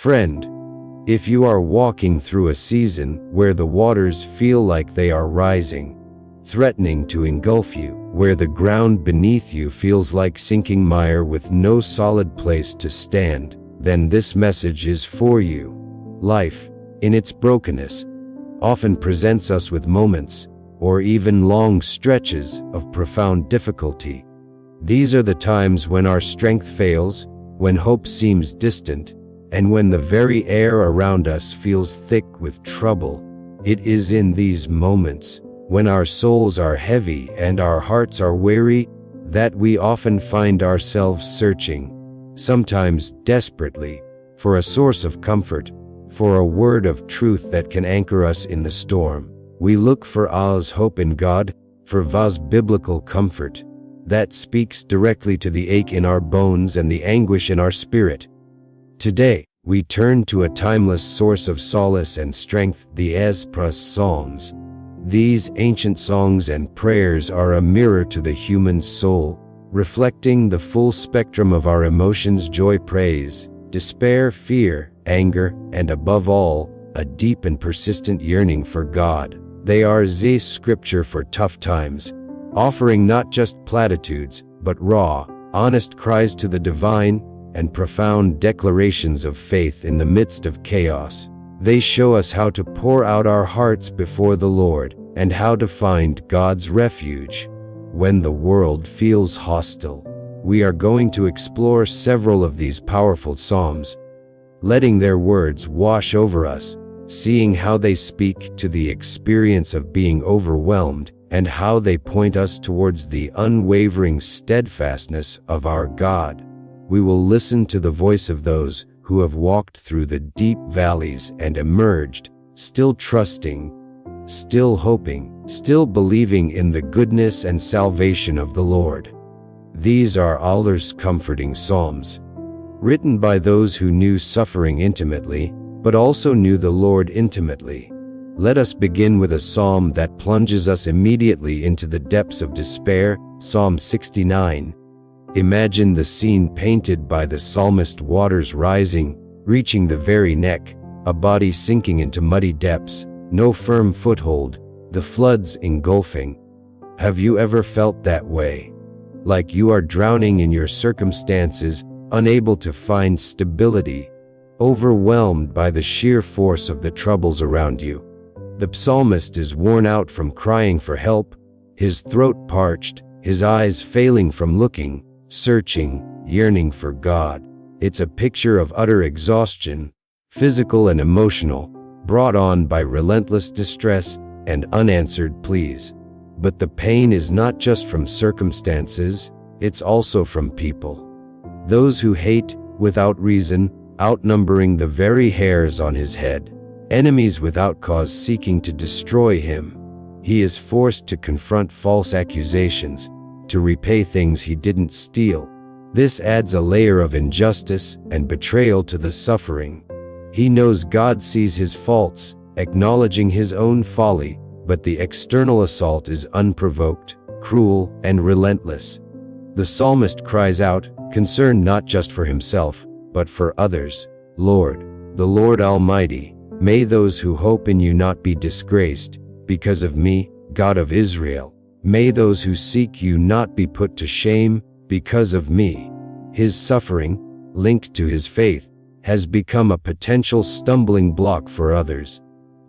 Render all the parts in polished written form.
Friend, if you are walking through a season where the waters feel like they are rising, threatening to engulf you, where the ground beneath you feels like sinking mire with no solid place to stand, then this message is for you. Life, in its brokenness, often presents us with moments, or even long stretches, of profound difficulty. These are the times when our strength fails, when hope seems distant, and when the very air around us feels thick with trouble. It is in these moments, when our souls are heavy and our hearts are weary, that we often find ourselves searching, sometimes desperately, for a source of comfort, for a word of truth that can anchor us in the storm. We look for Allah's hope in God, for Allah's biblical comfort, that speaks directly to the ache in our bones and the anguish in our spirit. Today, we turn to a timeless source of solace and strength, the Ezpra's Psalms. These ancient songs and prayers are a mirror to the human soul, reflecting the full spectrum of our emotions: joy, praise, despair, fear, anger, and above all, a deep and persistent yearning for God. They are the scripture for tough times, offering not just platitudes, but raw, honest cries to the divine, and profound declarations of faith in the midst of chaos. They show us how to pour out our hearts before the Lord, and how to find God's refuge when the world feels hostile. We are going to explore several of these powerful psalms, letting their words wash over us, seeing how they speak to the experience of being overwhelmed, and how they point us towards the unwavering steadfastness of our God. We will listen to the voice of those who have walked through the deep valleys and emerged, still trusting, still hoping, still believing in the goodness and salvation of the Lord. These are Allah's comforting psalms, written by those who knew suffering intimately, but also knew the Lord intimately. Let us begin with a psalm that plunges us immediately into the depths of despair, Psalm 69. Imagine the scene painted by the psalmist: waters rising, reaching the very neck, a body sinking into muddy depths, no firm foothold, the floods engulfing. Have you ever felt that way? Like you are drowning in your circumstances, unable to find stability, overwhelmed by the sheer force of the troubles around you. The psalmist is worn out from crying for help, his throat parched, his eyes failing from looking, searching, yearning for God. It's a picture of utter exhaustion, physical and emotional, brought on by relentless distress and unanswered pleas. But the pain is not just from circumstances, it's also from people. Those who hate, without reason, outnumbering the very hairs on his head. Enemies without cause seeking to destroy him. He is forced to confront false accusations, to repay things he didn't steal. This adds a layer of injustice and betrayal to the suffering. He knows God sees his faults, acknowledging his own folly, but the external assault is unprovoked, cruel, and relentless. The psalmist cries out, concerned not just for himself, but for others. Lord, the Lord Almighty, may those who hope in you not be disgraced, because of me, God of Israel. May those who seek you not be put to shame, because of me. His suffering, linked to his faith, has become a potential stumbling block for others.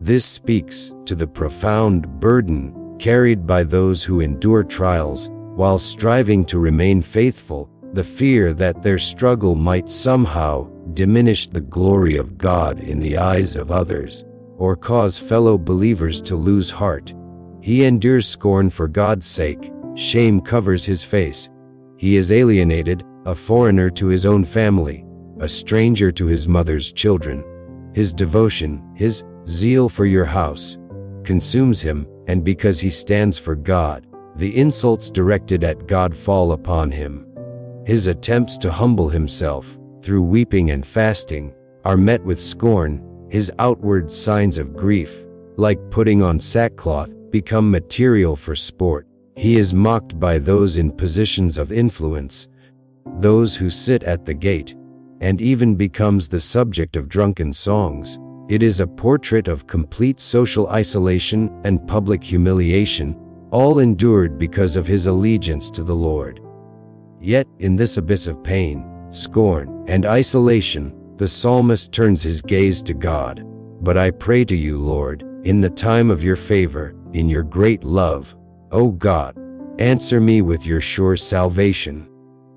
This speaks to the profound burden carried by those who endure trials, while striving to remain faithful, the fear that their struggle might somehow diminish the glory of God in the eyes of others, or cause fellow believers to lose heart. He endures scorn for God's sake, shame covers his face. He is alienated, a foreigner to his own family, a stranger to his mother's children. His devotion, his zeal for your house, consumes him, and because he stands for God, the insults directed at God fall upon him. His attempts to humble himself, through weeping and fasting, are met with scorn. His outward signs of grief, like putting on sackcloth, become material for sport. He is mocked by those in positions of influence, those who sit at the gate, and even becomes the subject of drunken songs. It is a portrait of complete social isolation and public humiliation, all endured because of his allegiance to the Lord. Yet, in this abyss of pain, scorn, and isolation, the psalmist turns his gaze to God. But I pray to you, Lord, in the time of your favor, in your great love, O God, answer me with your sure salvation.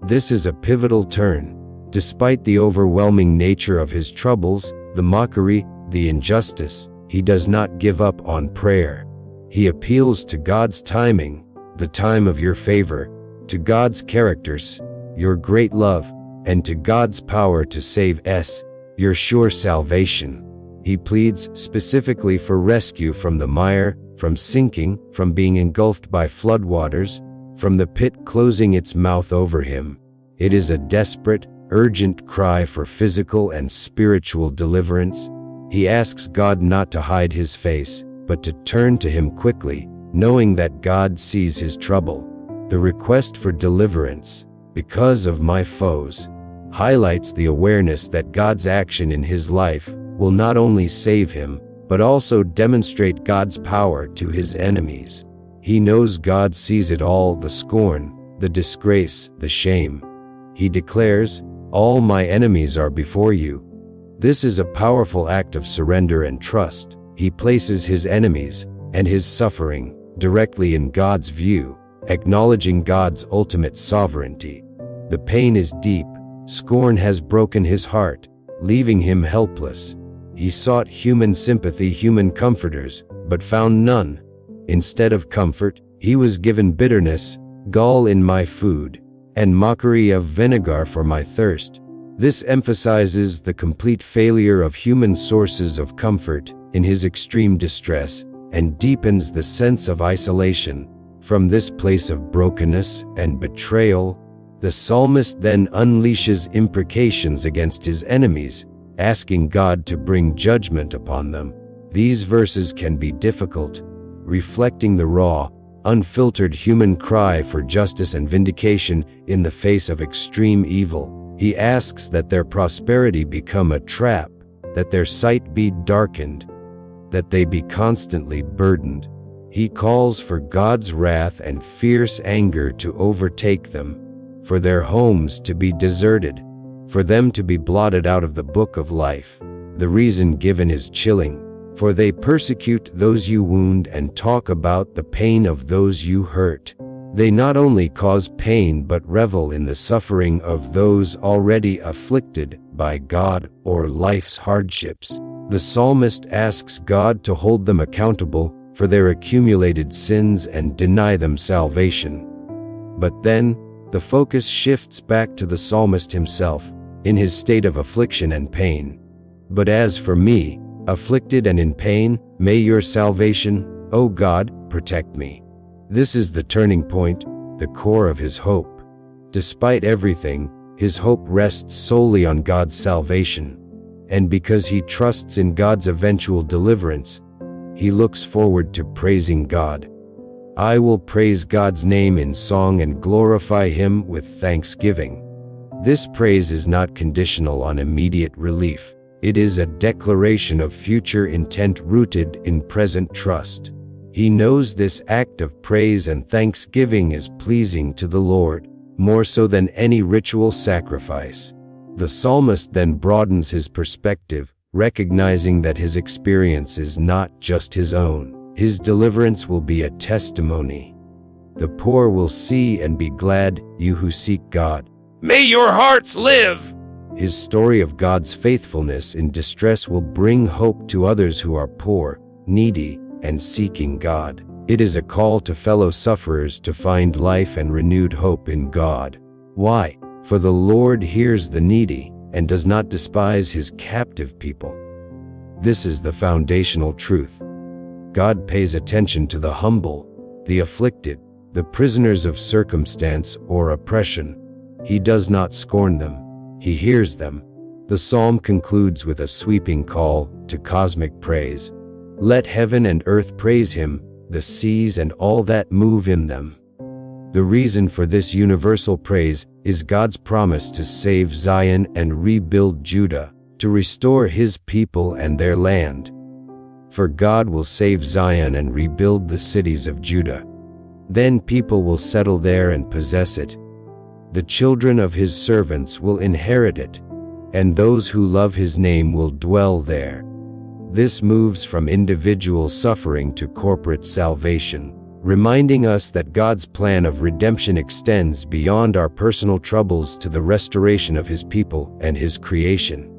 This is a pivotal turn. Despite the overwhelming nature of his troubles, the mockery, the injustice, he does not give up on prayer. He appeals to God's timing, the time of your favor, to God's characters, your great love, and to God's power to save us, your sure salvation. He pleads specifically for rescue from the mire, from sinking, from being engulfed by floodwaters, from the pit closing its mouth over him. It is a desperate, urgent cry for physical and spiritual deliverance. He asks God not to hide his face, but to turn to him quickly, knowing that God sees his trouble. The request for deliverance, because of my foes, highlights the awareness that God's action in his life will not only save him, but also demonstrate God's power to his enemies. He knows God sees it all, the scorn, the disgrace, the shame. He declares, "All my enemies are before you." This is a powerful act of surrender and trust. He places his enemies and his suffering directly in God's view, acknowledging God's ultimate sovereignty. The pain is deep. Scorn has broken his heart, leaving him helpless. He sought human sympathy, human comforters, but found none. Instead of comfort, he was given bitterness, gall in my food, and mockery of vinegar for my thirst. This emphasizes the complete failure of human sources of comfort in his extreme distress, and deepens the sense of isolation. From this place of brokenness and betrayal, the psalmist then unleashes imprecations against his enemies, asking God to bring judgment upon them. These verses can be difficult, reflecting the raw, unfiltered human cry for justice and vindication in the face of extreme evil. He asks that their prosperity become a trap, that their sight be darkened, that they be constantly burdened. He calls for God's wrath and fierce anger to overtake them, for their homes to be deserted, for them to be blotted out of the book of life. The reason given is chilling, for they persecute those you wound and talk about the pain of those you hurt. They not only cause pain but revel in the suffering of those already afflicted by God or life's hardships. The psalmist asks God to hold them accountable for their accumulated sins and deny them salvation. But then, the focus shifts back to the psalmist himself, in his state of affliction and pain. But as for me, afflicted and in pain, may your salvation, O God, protect me. This is the turning point, the core of his hope. Despite everything, his hope rests solely on God's salvation. And because he trusts in God's eventual deliverance, he looks forward to praising God. I will praise God's name in song and glorify him with thanksgiving. This praise is not conditional on immediate relief. It is a declaration of future intent rooted in present trust. He knows this act of praise and thanksgiving is pleasing to the Lord, more so than any ritual sacrifice. The psalmist then broadens his perspective, recognizing that his experience is not just his own. His deliverance will be a testimony. The poor will see and be glad, you who seek God. May your hearts live! His story of God's faithfulness in distress will bring hope to others who are poor, needy, and seeking God. It is a call to fellow sufferers to find life and renewed hope in God. Why? For the Lord hears the needy and does not despise his captive people. This is the foundational truth. God pays attention to the humble, the afflicted, the prisoners of circumstance or oppression. He does not scorn them. He hears them. The psalm concludes with a sweeping call to cosmic praise. Let heaven and earth praise him, the seas and all that move in them. The reason for this universal praise is God's promise to save Zion and rebuild Judah, to restore His people and their land. For God will save Zion and rebuild the cities of Judah. Then people will settle there and possess it. The children of His servants will inherit it, and those who love His name will dwell there. This moves from individual suffering to corporate salvation, reminding us that God's plan of redemption extends beyond our personal troubles to the restoration of His people and His creation.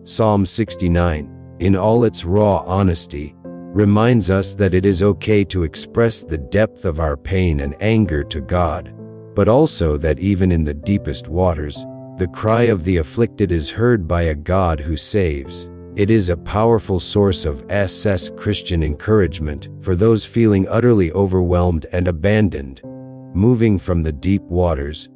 Psalm 69, in all its raw honesty, reminds us that it is okay to express the depth of our pain and anger to God, but also that even in the deepest waters, the cry of the afflicted is heard by a God who saves. It is a powerful source of Christian encouragement for those feeling utterly overwhelmed and abandoned. Moving from the deep waters,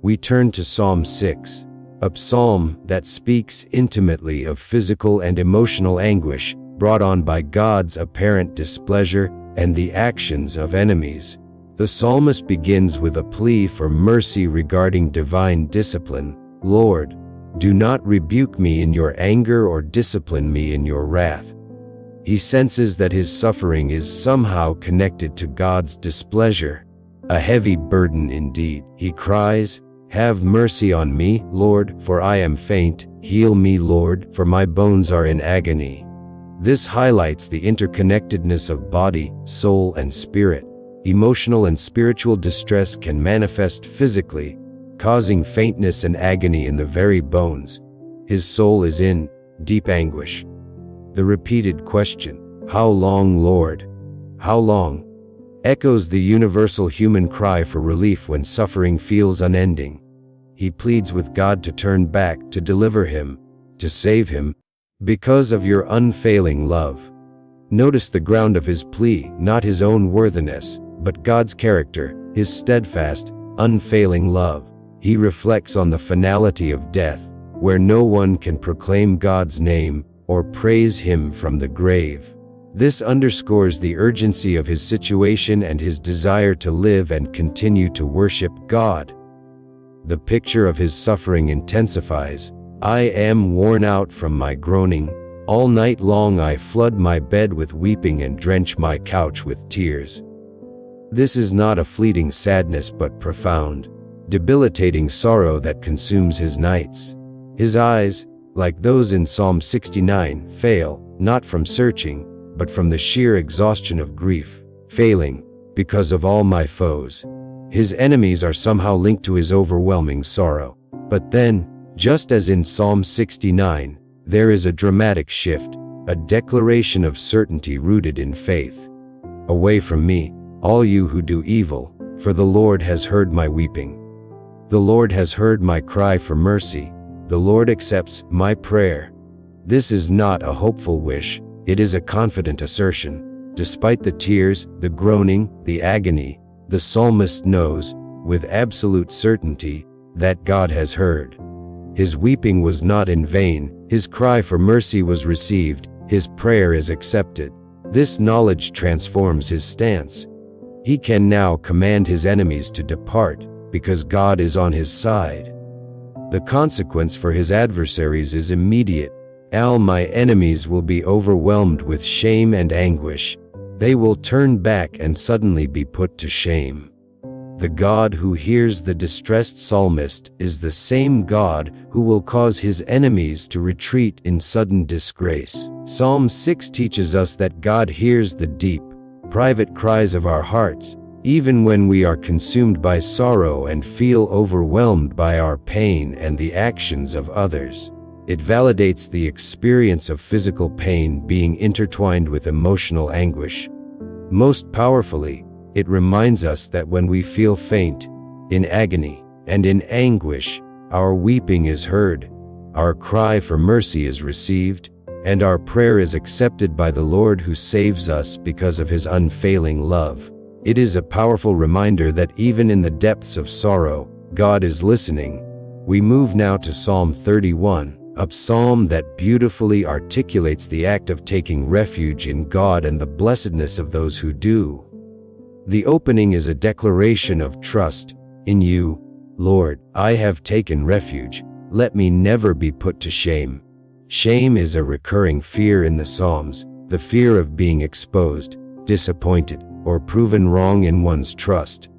we turn to Psalm 6, a psalm that speaks intimately of physical and emotional anguish brought on by God's apparent displeasure and the actions of enemies. The psalmist begins with a plea for mercy regarding divine discipline. Lord, do not rebuke me in your anger or discipline me in your wrath. He senses that his suffering is somehow connected to God's displeasure. A heavy burden indeed. He cries, "Have mercy on me, Lord, for I am faint. Heal me, Lord, for my bones are in agony." This highlights the interconnectedness of body, soul, and spirit. Emotional and spiritual distress can manifest physically, causing faintness and agony in the very bones. His soul is in deep anguish. The repeated question, "How long, Lord? How long?" echoes the universal human cry for relief when suffering feels unending. He pleads with God to turn back, to deliver him, to save him, because of your unfailing love. Notice the ground of his plea, not his own worthiness, but God's character, His steadfast, unfailing love. He reflects on the finality of death, where no one can proclaim God's name or praise Him from the grave. This underscores the urgency of his situation and his desire to live and continue to worship God. The picture of his suffering intensifies. "I am worn out from my groaning. All night long I flood my bed with weeping and drench my couch with tears." This is not a fleeting sadness but profound, debilitating sorrow that consumes his nights. His eyes, like those in Psalm 69, fail, not from searching, but from the sheer exhaustion of grief, failing, because of all my foes. His enemies are somehow linked to his overwhelming sorrow. But then, just as in Psalm 69, there is a dramatic shift, a declaration of certainty rooted in faith. "Away from me, all you who do evil, for the Lord has heard my weeping. The Lord has heard my cry for mercy. The Lord accepts my prayer." This is not a hopeful wish, it is a confident assertion. Despite the tears, the groaning, the agony, the psalmist knows, with absolute certainty, that God has heard. His weeping was not in vain, his cry for mercy was received, his prayer is accepted. This knowledge transforms his stance. He can now command his enemies to depart, because God is on his side. The consequence for his adversaries is immediate. "All my enemies will be overwhelmed with shame and anguish. They will turn back and suddenly be put to shame." The God who hears the distressed psalmist is the same God who will cause his enemies to retreat in sudden disgrace. Psalm 6 teaches us that God hears the deep, private cries of our hearts, even when we are consumed by sorrow and feel overwhelmed by our pain and the actions of others. It validates the experience of physical pain being intertwined with emotional anguish. Most powerfully, it reminds us that when we feel faint, in agony, and in anguish, our weeping is heard, our cry for mercy is received, and our prayer is accepted by the Lord who saves us because of His unfailing love. It is a powerful reminder that even in the depths of sorrow, God is listening. We move now to Psalm 31, a psalm that beautifully articulates the act of taking refuge in God and the blessedness of those who do. The opening is a declaration of trust. In you, Lord, I have taken refuge. Let me never be put to shame. Shame is a recurring fear in the Psalms, the fear of being exposed, disappointed, or proven wrong in one's trust.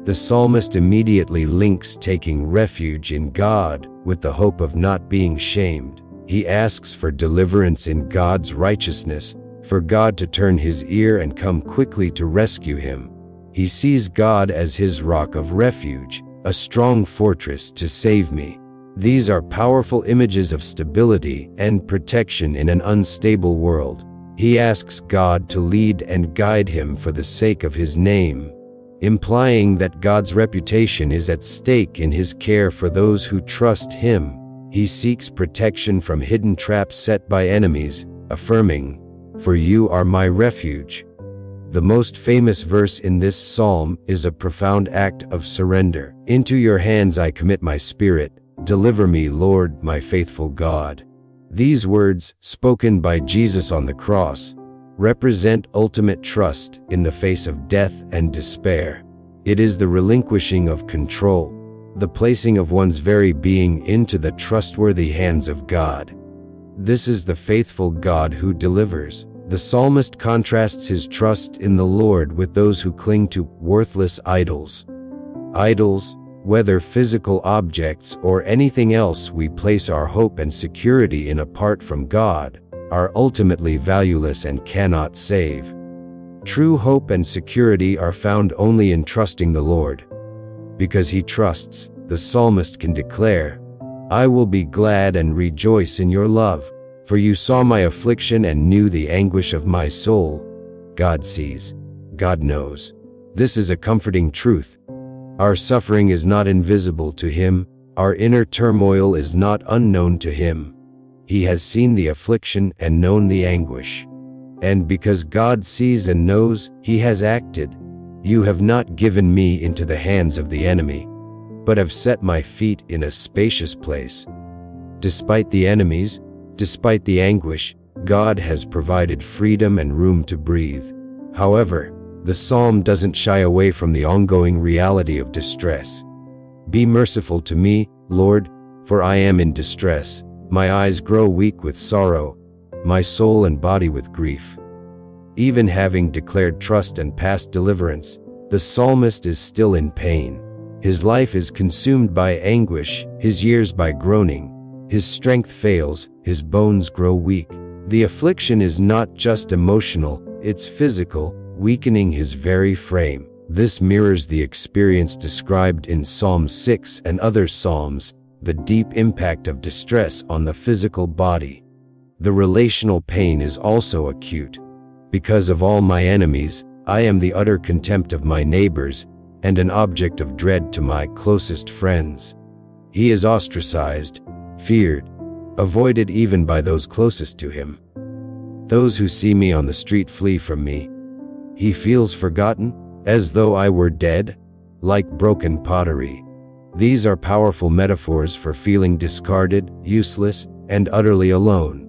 The psalmist immediately links taking refuge in God with the hope of not being shamed. He asks for deliverance in God's righteousness, for God to turn his ear and come quickly to rescue him. He sees God as his rock of refuge, a strong fortress to save me. These are powerful images of stability and protection in an unstable world. He asks God to lead and guide him for the sake of his name, implying that God's reputation is at stake in his care for those who trust him. He seeks protection from hidden traps set by enemies, affirming, "For you are my refuge." The most famous verse in this psalm is a profound act of surrender. "Into your hands I commit my spirit. Deliver me, Lord, my faithful God." These words, spoken by Jesus on the cross, represent ultimate trust in the face of death and despair. It is the relinquishing of control, the placing of one's very being into the trustworthy hands of God. This is the faithful God who delivers. The psalmist contrasts his trust in the Lord with those who cling to worthless idols. Idols, whether physical objects or anything else we place our hope and security in apart from God, are ultimately valueless and cannot save. True hope and security are found only in trusting the Lord. Because he trusts, the psalmist can declare, "I will be glad and rejoice in your love, for you saw my affliction and knew the anguish of my soul." God sees. God knows. This is a comforting truth. Our suffering is not invisible to him. Our inner turmoil is not unknown to him. He has seen the affliction and known the anguish. And because God sees and knows, he has acted. "You have not given me into the hands of the enemy, but have set my feet in a spacious place." Despite the enemies, despite the anguish, God has provided freedom and room to breathe. However, the psalm doesn't shy away from the ongoing reality of distress. "Be merciful to me, Lord, for I am in distress. My eyes grow weak with sorrow, my soul and body with grief." Even having declared trust and past deliverance, the psalmist is still in pain. His life is consumed by anguish, his years by groaning. His strength fails, his bones grow weak. The affliction is not just emotional, it's physical, weakening his very frame. This mirrors the experience described in Psalm 6 and other psalms, the deep impact of distress on the physical body. The relational pain is also acute. "Because of all my enemies, I am the utter contempt of my neighbors, and an object of dread to my closest friends." He is ostracized, feared, avoided even by those closest to him. "Those who see me on the street flee from me." He feels forgotten, as though I were dead, like broken pottery. These are powerful metaphors for feeling discarded, useless, and utterly alone.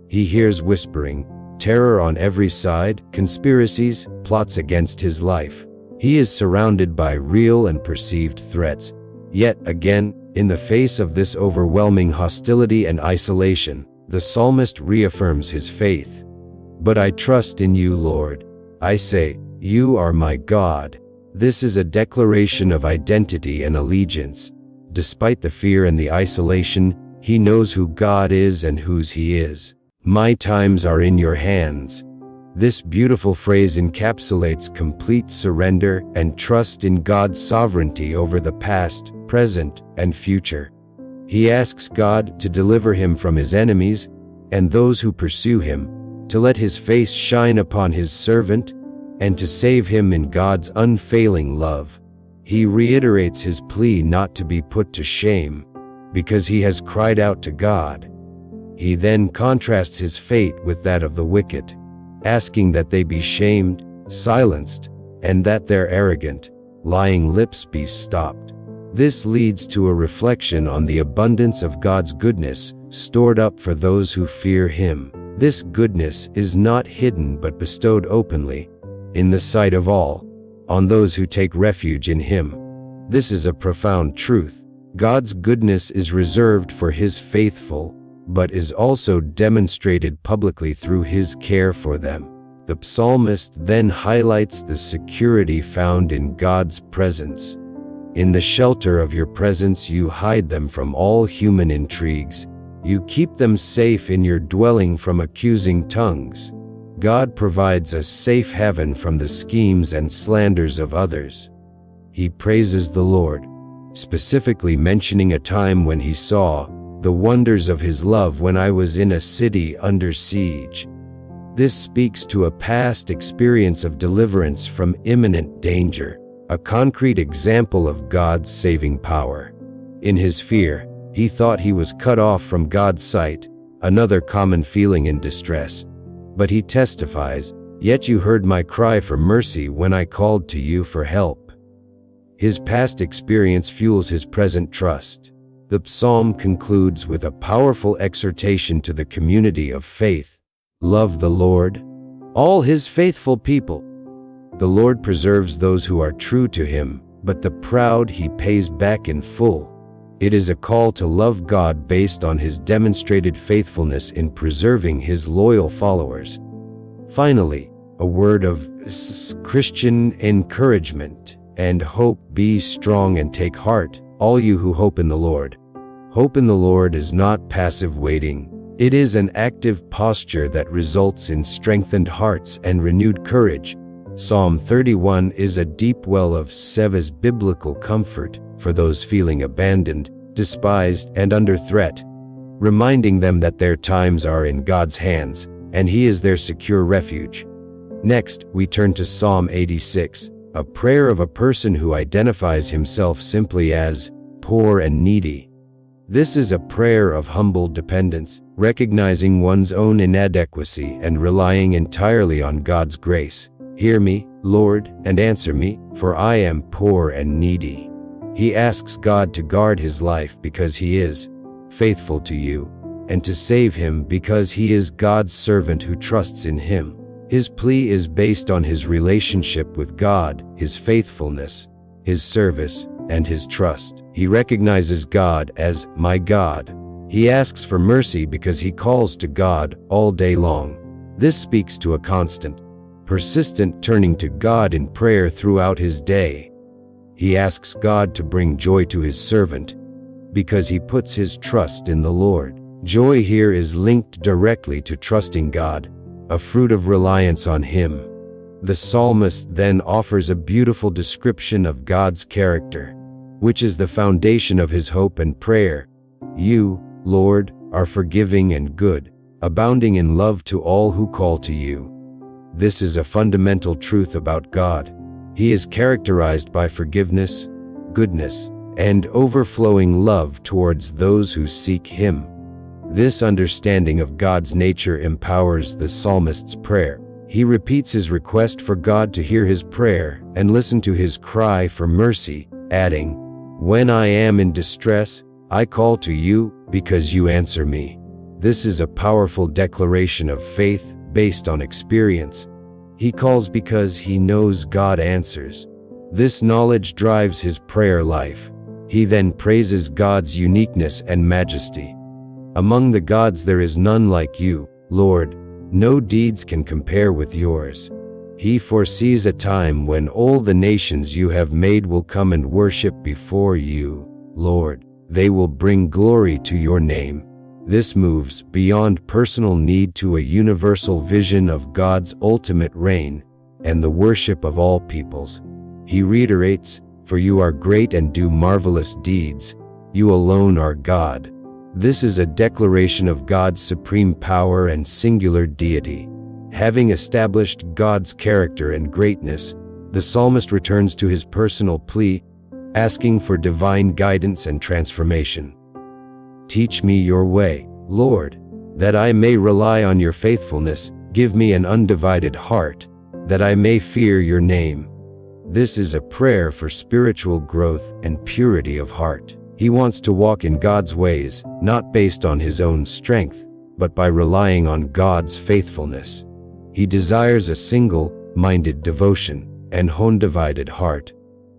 He hears whispering, terror on every side, conspiracies, plots against his life. He is surrounded by real and perceived threats. Yet again, in the face of this overwhelming hostility and isolation, the psalmist reaffirms his faith. "But I trust in you, Lord. I say, you are my God." This is a declaration of identity and allegiance. Despite the fear and the isolation, he knows who God is and whose he is. "My times are in your hands." This beautiful phrase encapsulates complete surrender and trust in God's sovereignty over the past, present, and future. He asks God to deliver him from his enemies and those who pursue him, to let his face shine upon his servant, and to save him in God's unfailing love. He reiterates his plea not to be put to shame, because he has cried out to God. He then contrasts his fate with that of the wicked, asking that they be shamed, silenced, and that their arrogant, lying lips be stopped. This leads to a reflection on the abundance of God's goodness stored up for those who fear him. This goodness is not hidden but bestowed openly, in the sight of all. on those who take refuge in Him. This is a profound truth. God's goodness is reserved for His faithful, but is also demonstrated publicly through His care for them. The psalmist then highlights the security found in God's presence. In the shelter of your presence you hide them from all human intrigues. You keep them safe in your dwelling from accusing tongues. God provides a safe haven from the schemes and slanders of others. He praises the Lord, specifically mentioning a time when he saw the wonders of His love when I was in a city under siege. This speaks to a past experience of deliverance from imminent danger, a concrete example of God's saving power. In his fear, he thought he was cut off from God's sight, another common feeling in distress. But he testifies, "Yet you heard my cry for mercy when I called to you for help." His past experience fuels his present trust. The psalm concludes with a powerful exhortation to the community of faith. Love the Lord, all His faithful people. The Lord preserves those who are true to Him, but the proud He pays back in full. It is a call to love God based on His demonstrated faithfulness in preserving His loyal followers. Finally, a word of Christian encouragement and hope. Be strong and take heart, all you who hope in the Lord. Hope in the Lord is not passive waiting. It is an active posture that results in strengthened hearts and renewed courage. Psalm 31 is a deep well of Seva's biblical comfort for those feeling abandoned, despised, and under threat, reminding them that their times are in God's hands, and He is their secure refuge. Next, we turn to Psalm 86, a prayer of a person who identifies himself simply as poor and needy. This is a prayer of humble dependence, recognizing one's own inadequacy and relying entirely on God's grace. Hear me, Lord, and answer me, for I am poor and needy. He asks God to guard his life because He is faithful to you, and to save him because he is God's servant who trusts in Him. His plea is based on his relationship with God, His faithfulness, His service, and His trust. He recognizes God as my God. He asks for mercy because he calls to God all day long. This speaks to a constant, persistent turning to God in prayer throughout his day. He asks God to bring joy to His servant because he puts his trust in the Lord. Joy here is linked directly to trusting God, a fruit of reliance on Him. The psalmist then offers a beautiful description of God's character, which is the foundation of his hope and prayer. You, Lord, are forgiving and good, abounding in love to all who call to you. This is a fundamental truth about God. He is characterized by forgiveness, goodness, and overflowing love towards those who seek Him. This understanding of God's nature empowers the psalmist's prayer. He repeats his request for God to hear his prayer and listen to his cry for mercy, adding, "When I am in distress, I call to you because you answer me." This is a powerful declaration of faith based on experience. He calls because he knows God answers. This knowledge drives his prayer life. He then praises God's uniqueness and majesty. "Among the gods there is none like you, Lord. No deeds can compare with yours." He foresees a time when all the nations you have made will come and worship before you, Lord. They will bring glory to your name. This moves beyond personal need to a universal vision of God's ultimate reign and the worship of all peoples. He reiterates, "For you are great and do marvelous deeds. You alone are God." This is a declaration of God's supreme power and singular deity. Having established God's character and greatness, the psalmist returns to his personal plea, asking for divine guidance and transformation. "Teach me your way, Lord, that I may rely on your faithfulness. Give me an undivided heart, that I may fear your name." This is a prayer for spiritual growth and purity of heart. He wants to walk in God's ways, not based on his own strength, but by relying on God's faithfulness. He desires a single-minded devotion, and undivided heart,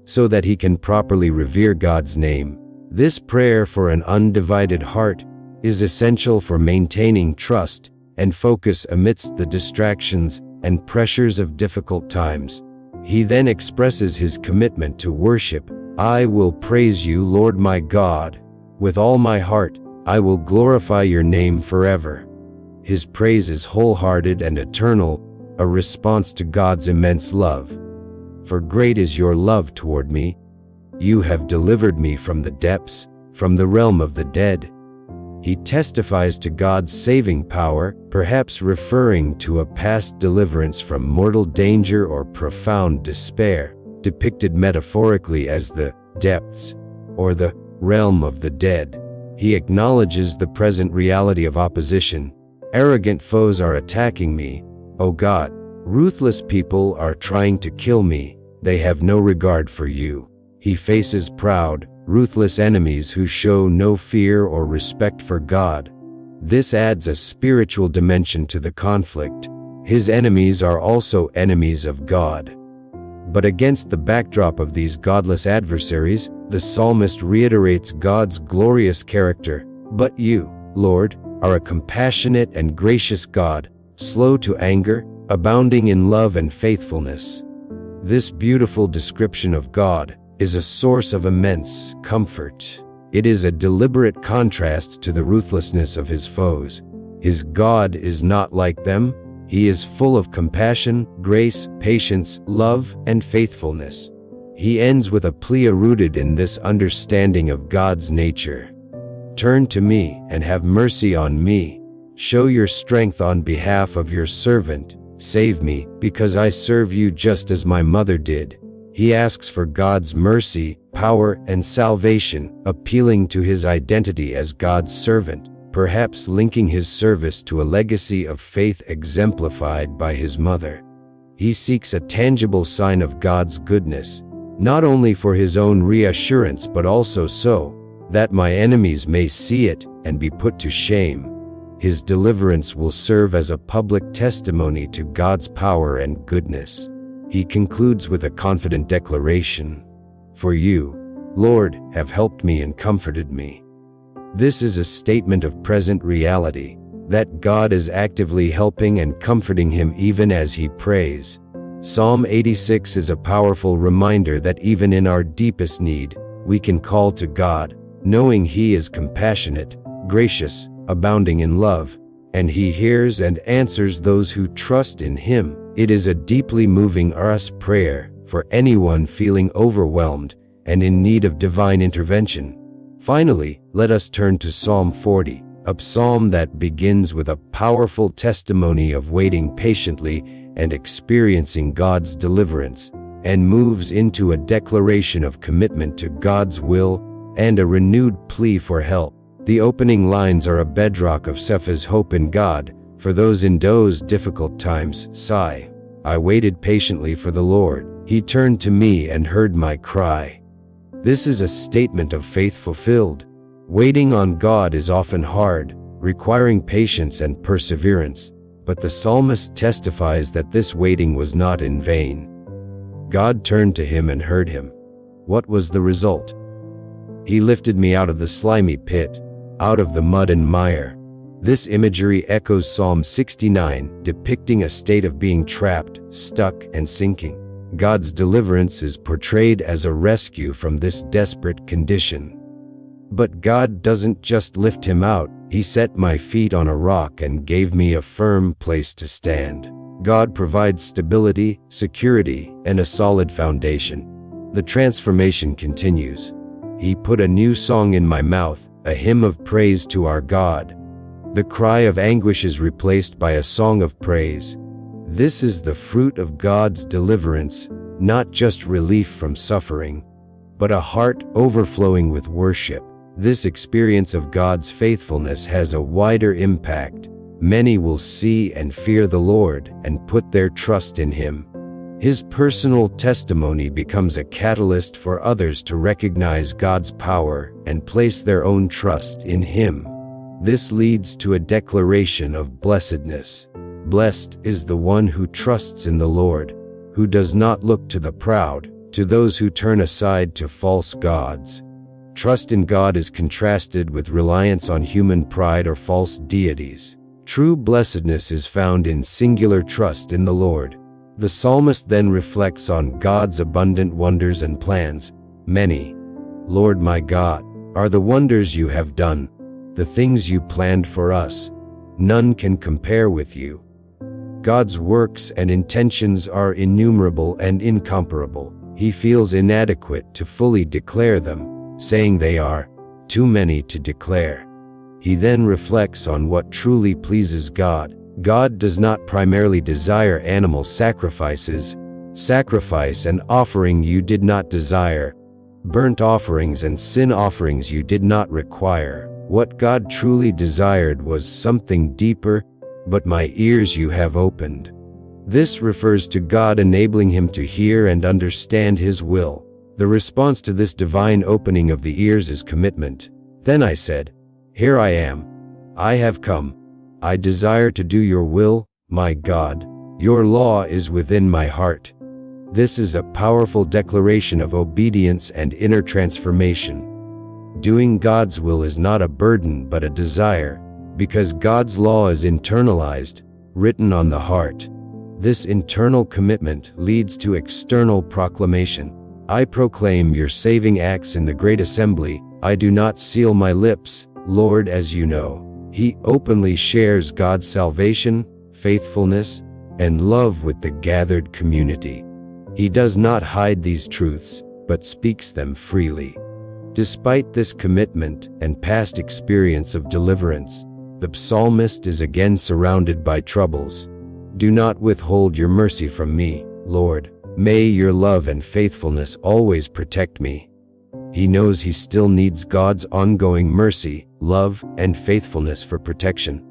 so that he can properly revere God's name. This prayer for an undivided heart is essential for maintaining trust and focus amidst the distractions and pressures of difficult times. He then expresses his commitment to worship. I will praise you, Lord my God. With all my heart, I will glorify your name forever. His praise is wholehearted and eternal, a response to God's immense love. For great is your love toward me. You have delivered me from the depths, from the realm of the dead. He testifies to God's saving power, perhaps referring to a past deliverance from mortal danger or profound despair, depicted metaphorically as the depths or the realm of the dead. He acknowledges the present reality of opposition. Arrogant foes are attacking me, O God. Ruthless people are trying to kill me. They have no regard for you. He faces proud, ruthless enemies who show no fear or respect for God. This adds a spiritual dimension to the conflict. His enemies are also enemies of God. But against the backdrop of these godless adversaries, the psalmist reiterates God's glorious character. But you, Lord, are a compassionate and gracious God, slow to anger, abounding in love and faithfulness. This beautiful description of God is a source of immense comfort. It is a deliberate contrast to the ruthlessness of his foes. His God is not like them. He is full of compassion, grace, patience, love, and faithfulness. He ends with a plea rooted in this understanding of God's nature. Turn to me and have mercy on me. Show your strength on behalf of your servant. Save me, because I serve you just as my mother did. He asks for God's mercy, power, and salvation, appealing to his identity as God's servant, perhaps linking his service to a legacy of faith exemplified by his mother. He seeks a tangible sign of God's goodness, not only for his own reassurance but also so that my enemies may see it and be put to shame. His deliverance will serve as a public testimony to God's power and goodness. He concludes with a confident declaration, "For you, Lord, have helped me and comforted me." This is a statement of present reality, that God is actively helping and comforting him even as he prays. Psalm 86 is a powerful reminder that even in our deepest need, we can call to God, knowing he is compassionate, gracious, abounding in love, and he hears and answers those who trust in him. It is a deeply moving prayer for anyone feeling overwhelmed and in need of divine intervention. Finally, let us turn to Psalm 40, a psalm that begins with a powerful testimony of waiting patiently and experiencing God's deliverance, and moves into a declaration of commitment to God's will and a renewed plea for help. The opening lines are a bedrock of Seph's hope in God. For those in those difficult times, sigh. I waited patiently for the Lord. He turned to me and heard my cry. This is a statement of faith fulfilled. Waiting on God is often hard, requiring patience and perseverance, but the psalmist testifies that this waiting was not in vain. God turned to him and heard him. What was the result? He lifted me out of the slimy pit, out of the mud and mire. This imagery echoes Psalm 69, depicting a state of being trapped, stuck, and sinking. God's deliverance is portrayed as a rescue from this desperate condition. But God doesn't just lift him out, he set my feet on a rock and gave me a firm place to stand. God provides stability, security, and a solid foundation. The transformation continues. He put a new song in my mouth, a hymn of praise to our God. The cry of anguish is replaced by a song of praise. This is the fruit of God's deliverance, not just relief from suffering, but a heart overflowing with worship. This experience of God's faithfulness has a wider impact. Many will see and fear the Lord and put their trust in him. His personal testimony becomes a catalyst for others to recognize God's power and place their own trust in him. This leads to a declaration of blessedness. Blessed is the one who trusts in the Lord. who does not look to the proud, to those who turn aside to false gods. Trust in God is contrasted with reliance on human pride or false deities. True blessedness is found in singular trust in the Lord. The psalmist then reflects on God's abundant wonders and plans. Many, Lord my God, are the wonders you have done, the things you planned for us. None can compare with you. God's works and intentions are innumerable and incomparable. He feels inadequate to fully declare them, saying they are too many to declare. He then reflects on what truly pleases God. God does not primarily desire animal sacrifices. Sacrifice and offering you did not desire. Burnt offerings and sin offerings you did not require. What God truly desired was something deeper, but my ears you have opened. This refers to God enabling him to hear and understand his will. The response to this divine opening of the ears is commitment. Then I said, Here I am. I have come. I desire to do your will, my God. Your law is within my heart. This is a powerful declaration of obedience and inner transformation. Doing God's will is not a burden but a desire, because God's law is internalized, written on the heart. This internal commitment leads to external proclamation. I proclaim your saving acts in the great assembly. I do not seal my lips, Lord, as you know. He openly shares God's salvation, faithfulness, and love with the gathered community. He does not hide these truths, but speaks them freely. Despite this commitment and past experience of deliverance, the psalmist is again surrounded by troubles. Do not withhold your mercy from me, Lord. May your love and faithfulness always protect me. He knows he still needs God's ongoing mercy, love, and faithfulness for protection.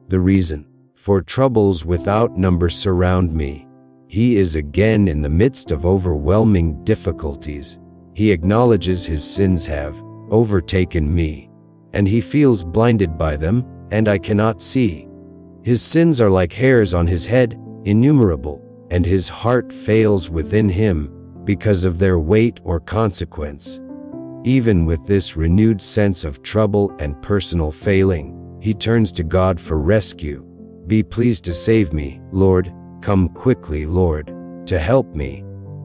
The reason for troubles without number surround me. He is again in the midst of overwhelming difficulties. He acknowledges his sins have overtaken me, and he feels blinded by them, and I cannot see. His sins are like hairs on his head, innumerable, and his heart fails within him because of their weight or consequence. Even with this renewed sense of trouble and personal failing, he turns to God for rescue. Be pleased to save me, Lord. Come quickly, Lord, to help me.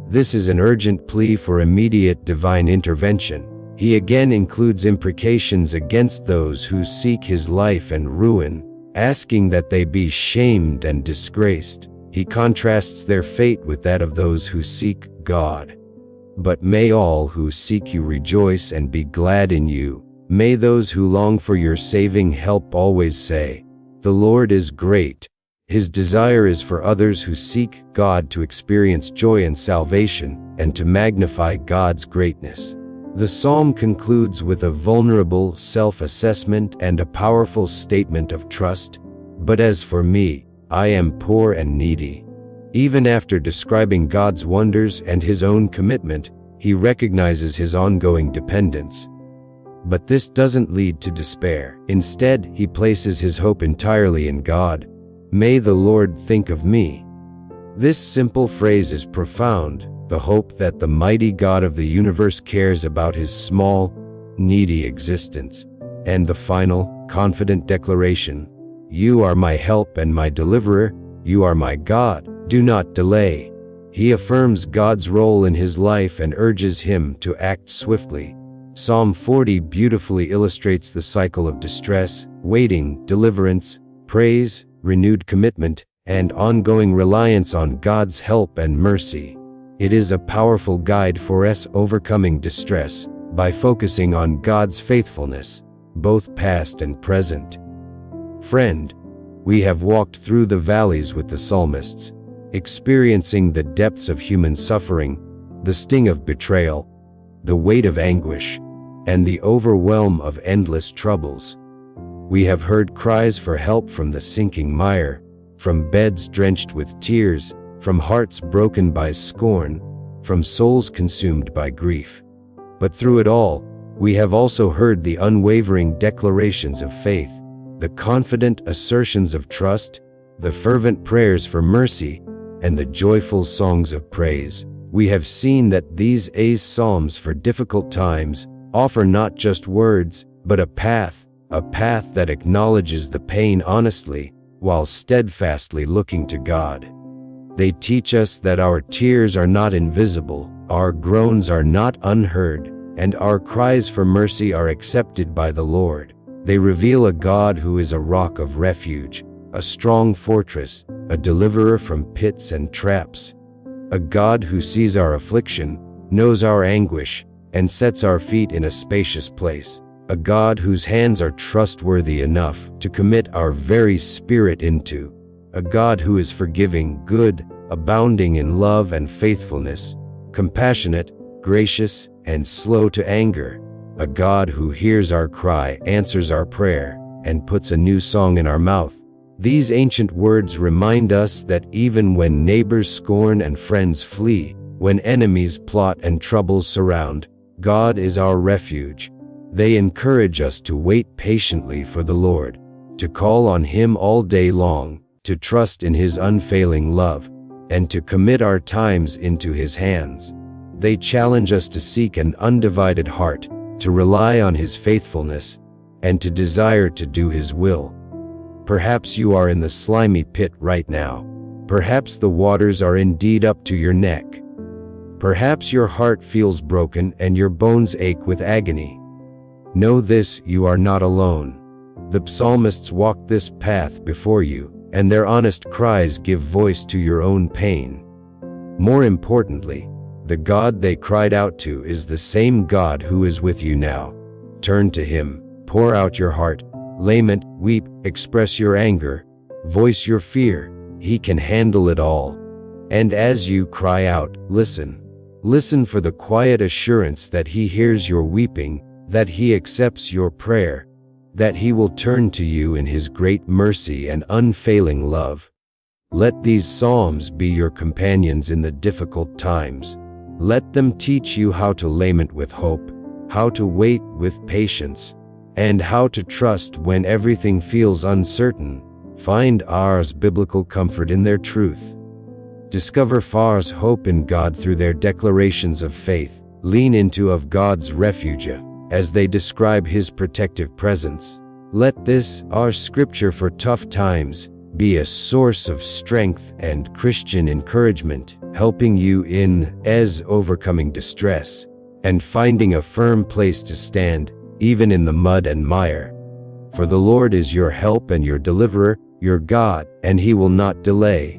This is an urgent plea for immediate divine intervention. He again includes imprecations against those who seek his life and ruin, asking that they be shamed and disgraced. He contrasts their fate with that of those who seek God. But may all who seek you rejoice and be glad in you. May those who long for your saving help always say, The Lord is great. His desire is for others who seek God to experience joy and salvation, and to magnify God's greatness. The psalm concludes with a vulnerable self-assessment and a powerful statement of trust. But as for me, I am poor and needy. Even after describing God's wonders and his own commitment, he recognizes his ongoing dependence. But this doesn't lead to despair. Instead, he places his hope entirely in God. May the Lord think of me. This simple phrase is profound, the hope that the mighty God of the universe cares about his small, needy existence. And the final, confident declaration, You are my help and my deliverer, you are my God, do not delay. He affirms God's role in his life and urges him to act swiftly. Psalm 40 beautifully illustrates the cycle of distress, waiting, deliverance, praise, renewed commitment, and ongoing reliance on God's help and mercy. It is a powerful guide for us overcoming distress by focusing on God's faithfulness, both past and present. Friend, we have walked through the valleys with the psalmists, experiencing the depths of human suffering, the sting of betrayal, the weight of anguish, and the overwhelm of endless troubles. We have heard cries for help from the sinking mire, from beds drenched with tears, from hearts broken by scorn, from souls consumed by grief. But through it all, we have also heard the unwavering declarations of faith, the confident assertions of trust, the fervent prayers for mercy, and the joyful songs of praise. We have seen that these psalms for difficult times offer not just words, but a path that acknowledges the pain honestly, while steadfastly looking to God. They teach us that our tears are not invisible, our groans are not unheard, and our cries for mercy are accepted by the Lord. They reveal a God who is a rock of refuge, a strong fortress, a deliverer from pits and traps. A God who sees our affliction, knows our anguish, and sets our feet in a spacious place. A God whose hands are trustworthy enough to commit our very spirit into. A God who is forgiving, good, abounding in love and faithfulness, compassionate, gracious, and slow to anger. A God who hears our cry, answers our prayer, and puts a new song in our mouth. These ancient words remind us that even when neighbors scorn and friends flee, when enemies plot and troubles surround, God is our refuge. They encourage us to wait patiently for the Lord, to call on Him all day long, to trust in His unfailing love, and to commit our times into His hands. They challenge us to seek an undivided heart, to rely on His faithfulness, and to desire to do His will. Perhaps you are in the slimy pit right now. Perhaps the waters are indeed up to your neck. Perhaps your heart feels broken and your bones ache with agony. Know this: you are not alone. The psalmists walked this path before you, and their honest cries give voice to your own pain. More importantly, the God they cried out to is the same God who is with you now. Turn to Him, pour out your heart, lament, weep, express your anger, voice your fear. He can handle it all. And as you cry out, listen. Listen for the quiet assurance that He hears your weeping, that He accepts your prayer, that He will turn to you in His great mercy and unfailing love. Let these psalms be your companions in the difficult times. Let them teach you how to lament with hope, how to wait with patience, and how to trust when everything feels uncertain. Find ours biblical comfort in their truth. Discover Far's hope in God through their declarations of faith. Lean into of God's refuge as they describe His protective presence. Let this, our scripture for tough times, be a source of strength and Christian encouragement, helping you in overcoming distress and finding a firm place to stand, even in the mud and mire. For the Lord is your help and your deliverer, your God, and He will not delay.